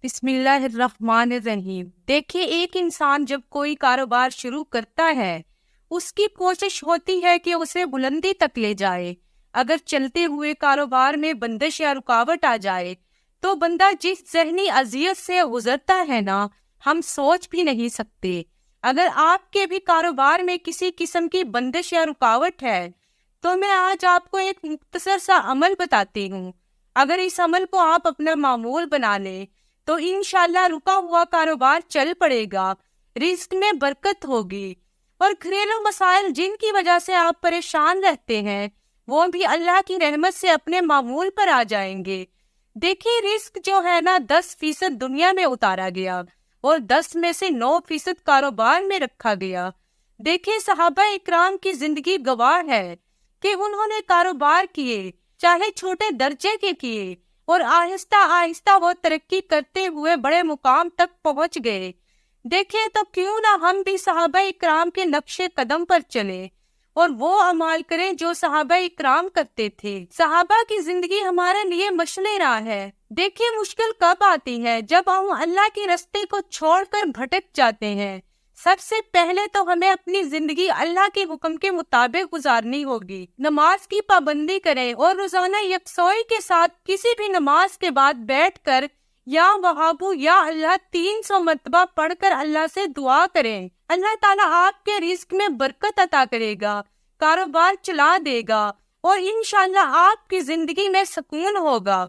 بسم اللہ الرحمن الرحیم۔ دیکھیے، ایک انسان جب کوئی کاروبار شروع کرتا ہے، اس کی کوشش ہوتی ہے کہ اسے بلندی تک لے جائے۔ اگر چلتے ہوئے کاروبار میں بندش یا رکاوٹ آ جائے تو بندہ جس ذہنی اذیت سے گزرتا ہے نا، ہم سوچ بھی نہیں سکتے۔ اگر آپ کے بھی کاروبار میں کسی قسم کی بندش یا رکاوٹ ہے تو میں آج آپ کو ایک مختصر سا عمل بتاتی ہوں۔ اگر اس عمل کو آپ اپنا معمول بنا لیں تو انشاءاللہ رکا ہوا کاروبار چل پڑے گا، رزق میں برکت ہوگی، اور گھریلو مسائل جن کی وجہ سے آپ پریشان رہتے ہیں وہ بھی اللہ کی رحمت سے اپنے معمول پر آ جائیں گے۔ دیکھیے، رزق جو ہے نا 10% دنیا میں اتارا گیا اور 10 میں سے 9% کاروبار میں رکھا گیا۔ دیکھیے، صحابہ اکرام کی زندگی گواہ ہے کہ انہوں نے کاروبار کیے، چاہے چھوٹے درجے کے کیے، اور آہستہ آہستہ وہ ترقی کرتے ہوئے بڑے مقام تک پہنچ گئے۔ دیکھیں تو کیوں نہ ہم بھی صحابہ اکرام کے نقش قدم پر چلیں اور وہ اعمال کریں جو صحابہ اکرام کرتے تھے۔ صحابہ کی زندگی ہمارے لیے مشعل راہ ہے۔ دیکھیں، مشکل کب آتی ہے؟ جب ہم اللہ کے راستے کو چھوڑ کر بھٹک جاتے ہیں۔ سب سے پہلے تو ہمیں اپنی زندگی اللہ کے حکم کے مطابق گزارنی ہوگی۔ نماز کی پابندی کریں اور روزانہ یکسوئی کے ساتھ کسی بھی نماز کے بعد بیٹھ کر یا وہابو یا اللہ 300 مرتبہ پڑھ کر اللہ سے دعا کریں۔ اللہ تعالیٰ آپ کے رزق میں برکت عطا کرے گا، کاروبار چلا دے گا، اور انشاءاللہ آپ کی زندگی میں سکون ہوگا۔